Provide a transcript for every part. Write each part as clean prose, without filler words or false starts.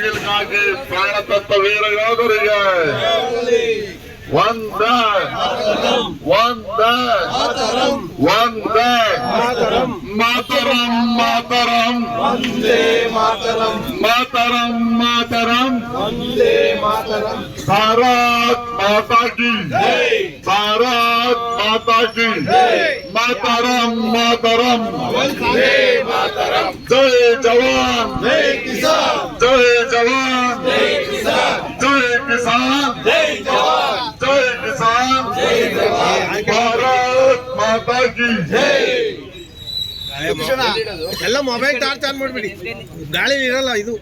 ಕಾರ್ಗಿಲ್ಗಾಗಿ ಪ್ರಾಣ ತತ್ತ ವೀರ ಯೋಧರಿಗೆ ಒಂದೇ ಒಂದೇ ಒಂದೇ ಮಾತರಂ ಮಾತರಂ ವಂದೇ ಮಾತರಂ ಮಾತರಂ ಮಾತರಂ ವಂದೇ ಮಾತರಂ ಭಾರತ್ ಮಾತಾ ಕಿ ಜೈ ಭಾರತ್ ಮಾತಾ ಕಿ ಮಾತರಂ ಮಾತರಂ ವಂದೇ ಮಾತರಂ ಜೈ ಜವಾನ್ ಜೈ ಕಿಸಾನ್ ಜೈ ಜವಾನ್ ಜೈ ಕಿಸಾನ್ ಜೈ ಕಿಸಾನ್ ಜೈ ಜವಾನ್ ಜೈ ಕಿಸಾನ್ ಜೈ ಜವಾನ್ ಭಾರತ್ ಮಾತಾ ಕಿ ಎಲ್ಲ ಮೊಬೈಲ್ ಟಾರ್ಚ್ ಆನ್ ಮಾಡ್ಬಿಡಿ, ಗಾಳಿ ಇರಲ್ಲ ಇದು.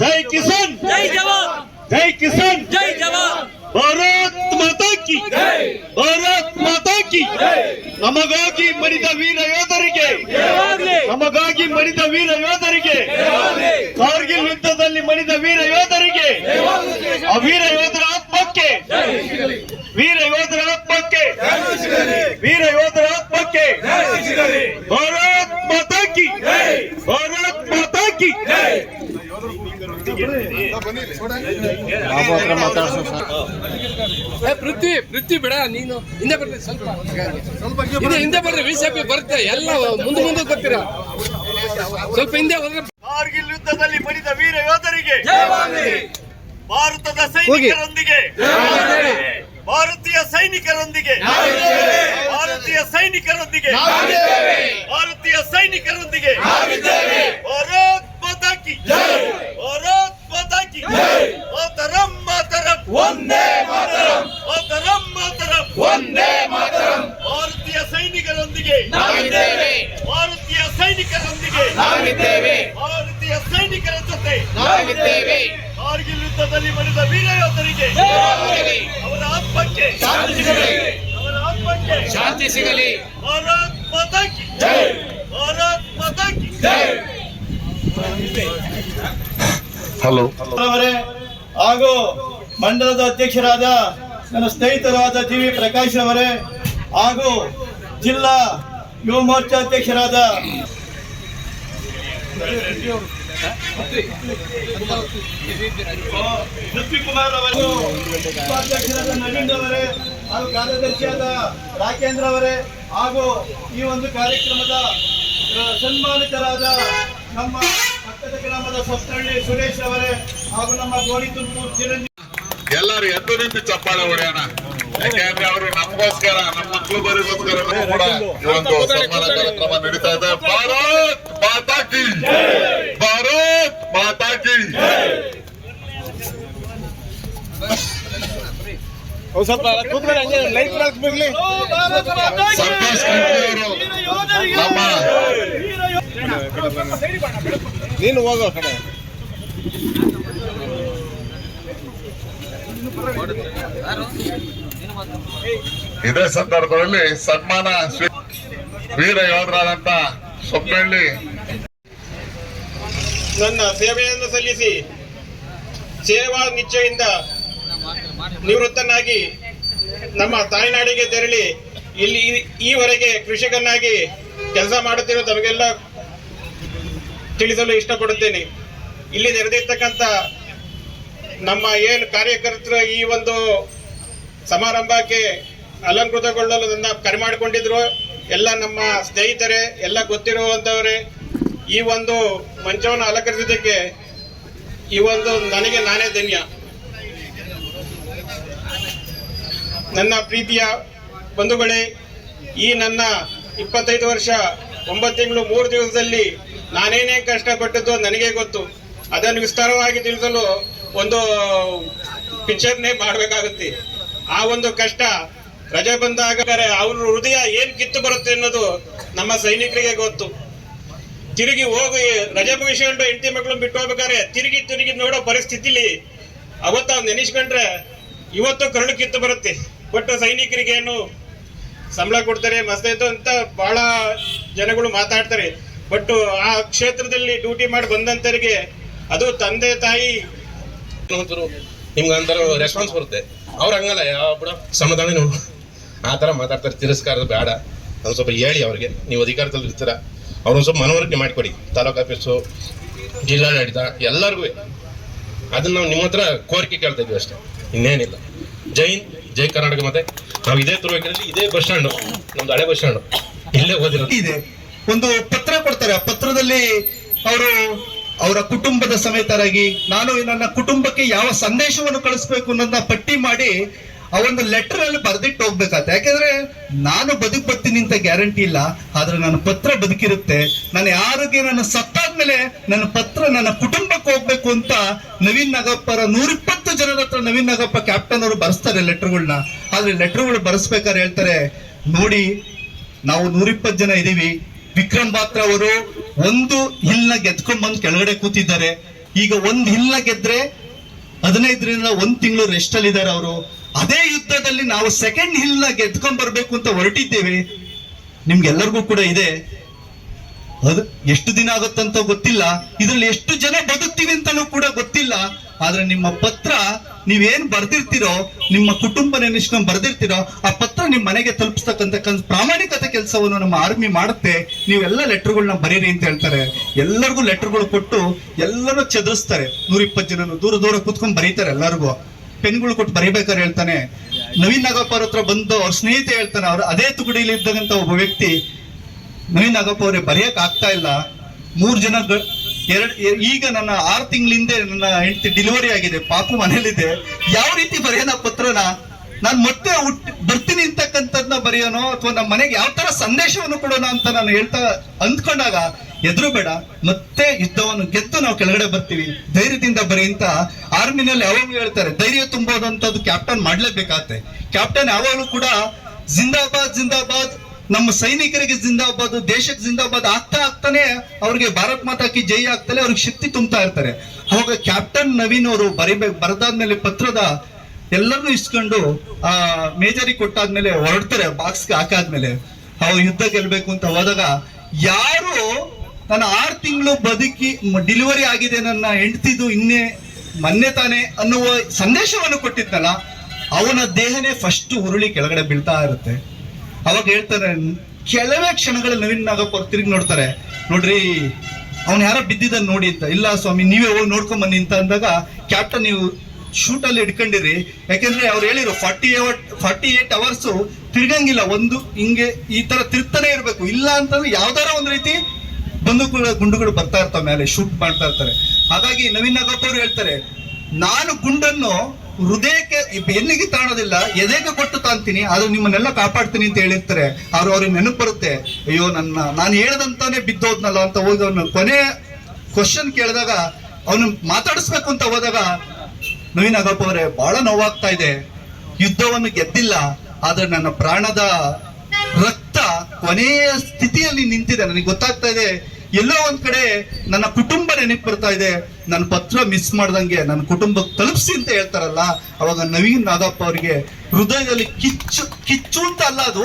ಜೈ ಕಿಸಾನ್ ಜೈ ಜವಾನ್ ಜೈ ಕಿಸಾನ್ ಜೈ ಜವಾನ್ ಭಾರತ್ ಮಾತಾ ಕಿ ಜೈ ಭಾರತ್ ಮಾತಾ ಕಿ ನಮಗಾಗಿ ಮಡಿದ ವೀರ ಯೋಧರಿಗೆ ಜಯವಾಗಲಿ ನಮಗಾಗಿ ಮಡಿದ ವೀರ ಯೋಧರಿಗೆ ಕಾರ್ಗಿಲ್ ಯುದ್ಧದಲ್ಲಿ ಮಡಿದ ವೀರ ಯೋಧರಿಗೆ ಆ ವೀರ ಯೋಧರ ಆತ್ಮಕ್ಕೆ ವೀರ ಯೋಧರ ಆತ್ಮಕ್ಕೆ ವೀರ ಯೋಧರ ಆತ್ಮಕ್ಕೆ ಭಾರತ್ ಮಾತಾ ಕಿ ಭಾರತ್ ಮಾತಾ ಕಿ ಪೃಥ್ವಿ ಬಿಡ, ನೀನು ಹಿಂದೆ ಬರ್ತೀವಿ, ಸ್ವಲ್ಪ ಹಿಂದೆ ಬರ್ರಿ, ಬಿಜೆಪಿ ಬರುತ್ತೆ, ಎಲ್ಲ ಮುಂದೆ ಬರ್ತೀರಾ, ಸ್ವಲ್ಪ ಹಿಂದೆ ಹೋದ್ರೆ. ಕಾರ್ಗಿಲ್ ಯುದ್ಧದಲ್ಲಿ ಮಡಿದ ವೀರ ಯೋಧರಿಗೆ ಜಯವಾಗಲಿ ಭಾರತದ ಸೈನಿಕರೊಂದಿಗೆ ಭಾರತೀಯ ಸೈನಿಕರೊಂದಿಗೆ ಭಾರತೀಯ ಸೈನಿಕರೊಂದಿಗೆ ಭಾರತೀಯ ಸೈನಿಕರೊಂದಿಗೆ ಭಾರತ್ ಮಾತಾ ಕಿ ಭಾರತ್ ಮಾತಾ ಕಿ ಮಾತರಂ ಮಾತರಂ ವಂದೇ ಮಾತರಂ ಮಾತರಂ ಮಾತರಂ ವಂದೇ ಮಾತರಂ ಭಾರತೀಯ ಸೈನಿಕರೊಂದಿಗೆ ನಾವಿದ್ದೇವೆ ಭಾರತೀಯ ಸೈನಿಕರೊಂದಿಗೆ ನಾವಿದ್ದೇವೆ ಭಾರತೀಯ ಸೈನಿಕರ ಜೊತೆ ನಾವಿದ್ದೇವೆ ಕಾರ್ಗಿಲ್ ಯುದ್ಧದಲ್ಲಿ ಮಡಿದ ವೀರ ಯೋಧರಿಗೆ ಜಯವಾಗಲಿ ಅವರ ಆತ್ಮಕ್ಕೆ ಶಾಂತಿ ಸಿಗಲಿ ಅವರ ಆತ್ಮಕ್ಕೆ ಶಾಂತಿ ಸಿಗಲಿ ಭಾರತ್ ಮಾತಾ ಕಿ ಜೈ ಭಾರತ್ ಮಾತಾ ಕಿ ಜೈ ಹಲೋ ಅವರೇ ಹಾಗೂ ಮಂಡಲದ ಅಧ್ಯಕ್ಷರಾದ ನನ್ನ ಸ್ನೇಹಿತರಾದ ಜಿ ವಿ ಪ್ರಕಾಶ್ ಅವರೇ ಹಾಗೂ ಜಿಲ್ಲಾ ಯುವ ಮೋರ್ಚಾ ಅಧ್ಯಕ್ಷರಾದ ಪೃಥ್ವಿಕುಮಾರ್ ಅವರು, ಉಪಾಧ್ಯಕ್ಷರಾದ ನವೀನ್ ಅವರೇ ಹಾಗೂ ಕಾರ್ಯದರ್ಶಿಯಾದ ರಾಕೇಂದ್ರ ಅವರೇ ಹಾಗೂ ಈ ಒಂದು ಕಾರ್ಯಕ್ರಮದ ಸನ್ಮಾನಿತರಾದ ನಮ್ಮ ಪಕ್ಕದ ಗ್ರಾಮದ ಸೊಸ್ತಹಳ್ಳಿ ಸುರೇಶ್ ಅವರೇ ಹಾಗೂ ನಮ್ಮ ಗೋಣಿ ತುಮಕೂರು ಚಿರಂಜೀವಿ ಎಲ್ಲರೂ ಎದ್ದು ನಿಂತು ಚಪ್ಪಾಳೆ ಹೊಡೆಯೋಣ. ಯಾಕೆಂದ್ರೆ ಅವರು ನಮಗೋಸ್ಕರ ನಮ್ಮ ಮಕ್ಕಳುಗಳಿಗೋಸ್ಕರ ಕೂಡ ಈ ಒಂದು ಸನ್ಮಾನ ಕಾರ್ಯಕ್ರಮ ನಡೀತಾ ಇದೆ. ಭಾರತ್ ಮಾತಾ ಕಿ ಭಾರತ್ ಮಾತಾ ಕಿ ಸ್ವಲ್ಪ ಕೂತ್ಕೊಳ್ಳಿ, ಹಂಗೆ ಲೈಟ್ ಬಿಡ್ಲಿ. ಸಂತೋಷ್ ಕರ್ಕಿ ಅವರು ನಮ್ಮ ನೀನು ಹೋಗೋ ಕಡೆ. ಇದೇ ಸಂದರ್ಭದಲ್ಲಿ ಸನ್ಮಾನ ವೀರ ಯೋಧರಾದಂತ ಸೊಪ್ಪಳ್ಳಿ ನನ್ನ ಸೇವೆಯನ್ನು ಸಲ್ಲಿಸಿ ಸೇವಾ ನಿಷ್ಠೆಯಿಂದ ನಿವೃತ್ತನಾಗಿ ನಮ್ಮ ತಾಯ್ನಾಡಿಗೆ ತೆರಳಿ ಇಲ್ಲಿ ಈವರೆಗೆ ಕೃಷಿಕನಾಗಿ ಕೆಲಸ ಮಾಡುತ್ತಿರೋ ತಮಗೆಲ್ಲ ತಿಳಿಸಲು ಇಷ್ಟಪಡುತ್ತೇನೆ. ಇಲ್ಲಿ ನೆರೆದಿರ್ತಕ್ಕಂಥ ನಮ್ಮ ಏನು ಕಾರ್ಯಕರ್ತರು ಈ ಒಂದು ಸಮಾರಂಭಕ್ಕೆ ಅಲಂಕೃತಗೊಳ್ಳಲು ನನ್ನ ಕರೆ ಮಾಡಿಕೊಂಡಿದ್ರು ಎಲ್ಲ ನಮ್ಮ ಸ್ನೇಹಿತರೇ, ಎಲ್ಲ ಗೊತ್ತಿರುವಂಥವರೇ. ಈ ಒಂದು ಮಂಚವನ್ನು ಅಲಂಕರಿಸಿದ್ದಕ್ಕೆ ಈ ಒಂದು ನನಗೆ ನಾನೇ ಧನ್ಯ. ನನ್ನ ಪ್ರೀತಿಯ ಬಂಧುಗಳೇ, ಈ ನನ್ನ 25 ವರ್ಷ 9 ತಿಂಗಳು 3 ದಿವಸದಲ್ಲಿ ನಾನೇನೇ ಕಷ್ಟಪಟ್ಟದ್ದು ನನಗೆ ಗೊತ್ತು. ಅದನ್ನು ವಿಸ್ತಾರವಾಗಿ ತಿಳಿಸಲು ಒಂದು ಪಿಕ್ಚರ್ನೇ ಮಾಡಬೇಕಾಗುತ್ತೆ. ಆ ಒಂದು ಕಷ್ಟ ರಜೆ ಬಂದಾಗ ಅವ್ರ ಹೃದಯ ಏನ್ ಕಿತ್ತು ಬರುತ್ತೆ ಅನ್ನೋದು ನಮ್ಮ ಸೈನಿಕರಿಗೆ ಗೊತ್ತು. ತಿರುಗಿ ಹೋಗಿ ರಜೆ ಮುಗಿಸ್ಕೊಂಡು ಹೆಂಡತಿ ಮಕ್ಕಳು ಬಿಟ್ಟು ಹೋಗ್ಬೇಕಾದ್ರೆ ತಿರುಗಿ ನೋಡೋ ಪರಿಸ್ಥಿತಿಲಿ ಅವತ್ತು ಅವ್ನು ನೆನೆಸ್ಕೊಂಡ್ರೆ ಇವತ್ತು ಕರುಳು ಕಿತ್ತು ಬರುತ್ತೆ. ಬಟ್ ಸೈನಿಕರಿಗೆ ಏನು ಸಂಬಳ ಕೊಡ್ತಾರೆ ಮಸ್ತಾಯ್ತು ಅಂತ ಬಹಳ ಜನಗಳು ಮಾತಾಡ್ತಾರೆ. ಬಟ್ ಆ ಕ್ಷೇತ್ರದಲ್ಲಿ ಡ್ಯೂಟಿ ಮಾಡಿ ಬಂದಂತರಿಗೆ ಅದು ತಂದೆ ತಾಯಿ ನಿಮ್ಗೆ ಅಂತಾರ ರೆಸ್ಪಾನ್ಸ್ ಬರುತ್ತೆ. ಅವ್ರು ಹಂಗಲ್ಲ, ಯಾವ ಬಿಡ ಸಮಾಧಾನ ನೋಡು ಆ ಥರ ಮಾತಾಡ್ತಾರೆ. ತಿರಸ್ಕಾರದ ಬೇಡ, ಅದು ಸ್ವಲ್ಪ ಹೇಳಿ ಅವ್ರಿಗೆ, ನೀವು ಅಧಿಕಾರದಲ್ಲಿ ಇರ್ತೀರ, ಅವ್ರೊಂದು ಸ್ವಲ್ಪ ಮನವರಿಕೆ ಮಾಡಿಕೊಡಿ. ತಾಲೂಕು ಆಫೀಸು ಜಿಲ್ಲಾಡಳಿತ ಎಲ್ಲರಿಗೂ ಅದನ್ನ ನಾವು ನಿಮ್ಮ ಹತ್ರ ಕೋರಿಕೆ ಕೇಳ್ತಾ ಇದ್ವಿ ಅಷ್ಟೇ, ಇನ್ನೇನಿಲ್ಲ. ಜೈ ಹಿಂದ್, ಜೈ ಕರ್ನಾಟಕ. ಮತ್ತೆ ನಾವು ಇದೇ ತುರುವೇಕೆರೆಯಲ್ಲಿ ಇದೇ ಬಸ್ ಸ್ಟ್ಯಾಂಡ್, ನಮ್ದು ಹಳೆ ಬಸ್ ಸ್ಟ್ಯಾಂಡ್, ಇಲ್ಲೇ ಓದಿರೋದು. ಇದೆ ಒಂದು ಪತ್ರ ಕೊಡ್ತಾರೆ. ಆ ಪತ್ರದಲ್ಲಿ ಅವರು ಅವರ ಕುಟುಂಬದ ಸಮೇತರಾಗಿ ನಾನು ನನ್ನ ಕುಟುಂಬಕ್ಕೆ ಯಾವ ಸಂದೇಶವನ್ನು ಕಳಿಸ್ಬೇಕು ಅನ್ನೋದನ್ನ ಪಟ್ಟಿ ಮಾಡಿ ಆ ಒಂದು ಲೆಟರ್ ಅಲ್ಲಿ ಬರ್ದಿಟ್ಟು ಹೋಗ್ಬೇಕಾಗುತ್ತೆ. ಯಾಕೆಂದ್ರೆ ನಾನು ಬರ್ತೀನಿ ಅಂತ ಗ್ಯಾರಂಟಿ ಇಲ್ಲ, ಆದ್ರೆ ನನ್ನ ಪತ್ರ ಬದುಕಿರುತ್ತೆ. ನಾನು ಯಾರಿಗೆ ನನ್ನ ಸತ್ತಾದ್ಮೇಲೆ ನನ್ನ ಪತ್ರ ನನ್ನ ಕುಟುಂಬಕ್ಕೆ ಹೋಗ್ಬೇಕು ಅಂತ ನವೀನ್ ನಾಗಪ್ಪರ 120 ಜನರ ಹತ್ರ ನವೀನ್ ನಾಗಪ್ಪ ಕ್ಯಾಪ್ಟನ್ ಅವರು ಬರ್ಸ್ತಾರೆ ಲೆಟರ್ಗಳನ್ನ. ಆದ್ರೆ ಲೆಟರ್ಗಳು ಬರ್ಸ್ಬೇಕಾದ್ರೆ ಹೇಳ್ತಾರೆ, ನೋಡಿ ನಾವು 120 ಜನ ಇದೀವಿ. ವಿಕ್ರಮ್ ಬಾತ್ರಾ ಅವರು ಒಂದು ಹಿಲ್ನ ಗೆದ್ಕೊಂಡ್ ಬಂದು ಕೆಳಗಡೆ ಕೂತಿದ್ದಾರೆ. ಈಗ ಒಂದು ಹಿಲ್ನ ಗೆದ್ರೆ 15ರಿಂದ 1 ತಿಂಗಳು ರೆಸ್ಟ್ ಅಲ್ಲಿ ಇದ್ದಾರೆ ಅವರು. ಅದೇ ಯುದ್ಧದಲ್ಲಿ ನಾವು ಸೆಕೆಂಡ್ ಹಿಲ್ನ ಗೆದ್ಕೊಂಡ್ ಬರ್ಬೇಕು ಅಂತ ಹೊರಟಿದ್ದೇವೆ. ನಿಮ್ಗೆಲ್ಲರಿಗೂ ಕೂಡ ಇದೆ, ಅದು ಎಷ್ಟು ದಿನ ಆಗುತ್ತಂತ ಗೊತ್ತಿಲ್ಲ, ಇದ್ರಲ್ಲಿ ಎಷ್ಟು ಜನ ಬದುಕ್ತೀವಿ ಅಂತಾನೂ ಕೂಡ ಗೊತ್ತಿಲ್ಲ. ಆದ್ರೆ ನಿಮ್ಮ ಪತ್ರ ನೀವೇನ್ ಬರ್ದಿರ್ತೀರೋ, ನಿಮ್ಮ ಕುಟುಂಬ ನೆನೆಸ್ಕೊಂಡ್ ಬರ್ದಿರ್ತೀರೋ, ಆ ಪತ್ರ ನಿಮ್ ಮನೆಗೆ ತಲುಪಿಸ್ತಕ್ಕಂಥ ಪ್ರಾಮಾಣಿಕತೆ ಕೆಲಸವನ್ನು ನಮ್ಮ ಆರ್ಮಿ ಮಾಡುತ್ತೆ. ನೀವೆಲ್ಲ ಲೆಟರ್ಗಳನ್ನ ಬರೀರಿ ಅಂತ ಹೇಳ್ತಾರೆ. ಎಲ್ಲರಿಗೂ ಲೆಟರ್ಗಳು ಕೊಟ್ಟು ಎಲ್ಲರೂ ಚದುರಿಸ್ತಾರೆ. 120 ಜನ ದೂರ ದೂರ ಕೂತ್ಕೊಂಡ್ ಬರೀತಾರೆ. ಎಲ್ಲರಿಗೂ ಪೆನ್ಗಳು ಕೊಟ್ಟು ಬರೀಬೇಕಾದ್ರೆ ಹೇಳ್ತಾನೆ, ನವೀನ್ ನಾಗಪ್ಪ ಅವ್ರ ಹತ್ರ ಬಂದು ಅವ್ರ ಸ್ನೇಹಿತ ಹೇಳ್ತಾನೆ, ಅವ್ರು ಅದೇ ತುಕಡಿಯಲ್ಲಿ ಇದ್ದಂತ ಒಬ್ಬ ವ್ಯಕ್ತಿ, ನವೀನ್ ನಾಗಪ್ಪ ಅವ್ರಿಗೆ ಬರೆಯಕ್ ಆಗ್ತಾ ಇಲ್ಲ, 3 ಜನ ಈಗ ನನ್ನ 6 ತಿಂಗಳಿಂದ ನನ್ನ ಹೆಂಡತಿ ಡೆಲಿವರಿ ಆಗಿದೆ, ಪಾಪು ಮನೇಲಿದೆ, ಯಾವ ರೀತಿ ಬರೆಯೋಣ ಪತ್ರನ, ನಾನು ಮತ್ತೆ ಬರ್ತೀನಿ ಅಂತಕ್ಕಂಥದ್ನ ಬರೆಯೋನೋ ಅಥವಾ ನಮ್ಮ ಮನೆಗೆ ಯಾವ ತರ ಸಂದೇಶವನ್ನು ಕೊಡೋಣ ಅಂತ ನಾನು ಅಂದ್ಕೊಂಡಾಗ, ಎದುರು ಬೇಡ, ಮತ್ತೆ ಯುದ್ಧವನ್ನು ಗೆದ್ದು ನಾವು ಕೆಳಗಡೆ ಬರ್ತೀವಿ, ಧೈರ್ಯದಿಂದ ಬರೀ ಅಂತ ಆರ್ಮಿನಲ್ಲಿ ಯಾವಾಗ್ಲೂ ಹೇಳ್ತಾರೆ. ಧೈರ್ಯ ತುಂಬೋದಂತದ್ದು ಕ್ಯಾಪ್ಟನ್ ಮಾಡ್ಲೇಬೇಕಾಗತ್ತೆ. ಕ್ಯಾಪ್ಟನ್ ಯಾವಾಗಲೂ ಕೂಡ ಜಿಂದಾಬಾದ್ ಜಿಂದಾಬಾದ್, ನಮ್ಮ ಸೈನಿಕರಿಗೆ ಜಿಂದಾಬಾದ್, ದೇಶಕ್ಕೆ ಜಿಂದಾಬಾದ್ ಆಗ್ತಾನೆ ಅವ್ರಿಗೆ ಭಾರತ್ ಮಾತಾ ಕಿ ಜೈ ಆಗ್ತಲೇ ಅವ್ರಿಗೆ ಶಕ್ತಿ ತುಂಬ್ತಾ ಇರ್ತಾರೆ. ಅವಾಗ ಕ್ಯಾಪ್ಟನ್ ನವೀನ್ ಅವರು ಬರದಾದ್ಮೇಲೆ ಪತ್ರದ ಎಲ್ಲರನ್ನೂ ಇಸ್ಕೊಂಡು ಆ ಮೇಜರಿಗೆ ಕೊಟ್ಟಾದ್ಮೇಲೆ ಹೊರಡ್ತಾರೆ. ಬಾಕ್ಸ್ಗೆ ಹಾಕಾದ್ಮೇಲೆ ಅವ್ರು ಯುದ್ಧ ಗೆಲ್ಬೇಕು ಅಂತ ಹೋದಾಗ, ಯಾರು ನನ್ನ 6 ತಿಂಗಳು ಬದುಕಿ ಡೆಲಿವರಿ ಆಗಿದೆ ನನ್ನ ಹೆಂಡತಿದು ಮೊನ್ನೆ ತಾನೆ ಅನ್ನುವ ಸಂದೇಶವನ್ನು ಕೊಟ್ಟಿದ್ನಲ್ಲ, ಅವನ ದೇಹನೇ ಫಸ್ಟ್ ಉರುಳಿ ಕೆಳಗಡೆ ಬೀಳ್ತಾ ಇರುತ್ತೆ. ಅವಾಗ ಹೇಳ್ತಾರೆ, ಕೆಲವೇ ಕ್ಷಣಗಳಲ್ಲಿ ನವೀನ್ ನಾಗಪ್ಪ ಅವ್ರು ತಿರುಗಿ ನೋಡ್ತಾರೆ, ನೋಡ್ರಿ ಅವ್ನು ಯಾರೋ ಬಿದ್ದಿದ್ದನ್ನು ನೋಡಿ ಅಂತ. ಇಲ್ಲ ಸ್ವಾಮಿ, ನೀವೇ ಹೋಗಿ ನೋಡ್ಕೊಂಡ್ ಬನ್ನಿ ಅಂತ ಅಂದಾಗ, ಕ್ಯಾಪ್ಟನ್ ನೀವು ಶೂಟ್ ಅಲ್ಲಿ ಇಟ್ಕೊಂಡಿರಿ, ಯಾಕೆಂದ್ರೆ ಅವ್ರು ಹೇಳಿರು 48 ಅವರ್ಸ್ ತಿರ್ಗಂಗಿಲ್ಲ, ಒಂದು ಹಿಂಗೆ ಈ ತರ ತಿರ್ತಾನೆ ಇರ್ಬೇಕು, ಇಲ್ಲ ಅಂತಂದ್ರೆ ಯಾವ್ದಾರ ಒಂದ್ ರೀತಿ ಗುಂಡುಗಳು ಬರ್ತಾ ಇರ್ತಾವೆ ಮೇಲೆ, ಶೂಟ್ ಮಾಡ್ತಾ ಇರ್ತಾರೆ. ಹಾಗಾಗಿ ನವೀನ್ ನಾಗಪ್ಪ ಅವ್ರು ಹೇಳ್ತಾರೆ, ನಾನು ಗುಂಡನ್ನು ಹೃದಯಕ್ಕೆ ಬೆನ್ನಿಗೆ ತಾಣೋದಿಲ್ಲ, ಎದೆಗೆ ಕೊಟ್ಟು ತಾಂತೀನಿ, ಆದ್ರೆ ನಿಮ್ಮನ್ನೆಲ್ಲ ಕಾಪಾಡ್ತೀನಿ ಅಂತ ಹೇಳಿರ್ತಾರೆ. ಅವ್ರಿಗೆ ನೆನಪು ಬರುತ್ತೆ, ಅಯ್ಯೋ ನಾನು ಹೇಳ್ದಂತಾನೆ ಬಿದ್ದೋದ್ನಲ್ಲ ಅಂತ ಹೋಗಿ ಅವನು ಕೊನೆ ಕ್ವಶನ್ ಕೇಳಿದಾಗ, ಅವನು ಮಾತಾಡಿಸ್ಬೇಕು ಅಂತ ಹೋದಾಗ, ನವೀನ್ ನಾಗಪ್ಪ ಅವರೇ ಬಹಳ ನೋವಾಗ್ತಾ ಇದೆ, ಯುದ್ಧವನ್ನು ಗೆದ್ದಿಲ್ಲ, ಆದ್ರೆ ನನ್ನ ಪ್ರಾಣದ ರಕ್ತ ಕೊನೆಯ ಸ್ಥಿತಿಯಲ್ಲಿ ನಿಂತಿದೆ, ನನಗೆ ಗೊತ್ತಾಗ್ತಾ ಇದೆ, ಎಲ್ಲೋ ಒಂದ್ ಕಡೆ ನನ್ನ ಕುಟುಂಬ ನೆನಪು ಬರ್ತಾ ಇದೆ, ನನ್ನ ಪತ್ರ ಮಿಸ್ ಮಾಡ್ದಂಗೆ ನನ್ನ ಕುಟುಂಬಕ್ಕೆ ತಲುಪಿಸಿ ಅಂತ ಹೇಳ್ತಾರಲ್ಲ. ಅವಾಗ ನವೀನ್ ನಾಗಪ್ಪ ಅವರಿಗೆ ಹೃದಯದಲ್ಲಿ ಕಿಚ್ಚು ಅಂತ ಅಲ್ಲ, ಅದು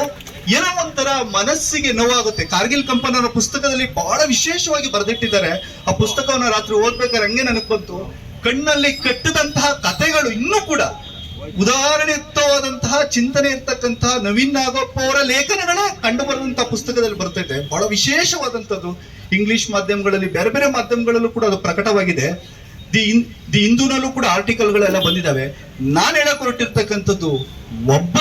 ಏನೋ ಒಂಥರ ಮನಸ್ಸಿಗೆ ನೋವಾಗುತ್ತೆ. ಕಾರ್ಗಿಲ್ ಕಂಪನಿ ಅವರ ಪುಸ್ತಕದಲ್ಲಿ ಬಹಳ ವಿಶೇಷವಾಗಿ ಬರೆದಿಟ್ಟಿದ್ದಾರೆ. ಆ ಪುಸ್ತಕವನ್ನ ರಾತ್ರಿ ಓದ್ಬೇಕಾದ್ರೆ ಹಂಗೆ ನನಗೆ ಬಂತು, ಕಣ್ಣಲ್ಲಿ ಕಟ್ಟಿದಂತಹ ಕಥೆಗಳು ಇನ್ನೂ ಕೂಡ ಉದಾಹರಣೆಯುಕ್ತವಾದಂತಹ ಚಿಂತನೆ ಇರ್ತಕ್ಕಂತಹ ನವೀನ್ ನಾಗಪ್ಪ ಅವರ ಲೇಖನಗಳೇ ಕಂಡು ಬರುವಂತಹ ಪುಸ್ತಕದಲ್ಲಿ ಬರ್ತೈತೆ. ಬಹಳ ವಿಶೇಷವಾದಂಥದ್ದು. ಇಂಗ್ಲಿಷ್ ಮಾಧ್ಯಮಗಳಲ್ಲಿ, ಬೇರೆ ಬೇರೆ ಮಾಧ್ಯಮಗಳಲ್ಲೂ ಕೂಡ ಅದು ಪ್ರಕಟವಾಗಿದೆ. ದಿ ಹಿಂದೂನಲ್ಲೂ ಕೂಡ ಆರ್ಟಿಕಲ್ಗಳೆಲ್ಲ ಬಂದಿದ್ದಾವೆ. ನಾನು ಹೇಳಕ್ ಹೊರಟಿರ್ತಕ್ಕಂಥದ್ದು, ಒಬ್ಬ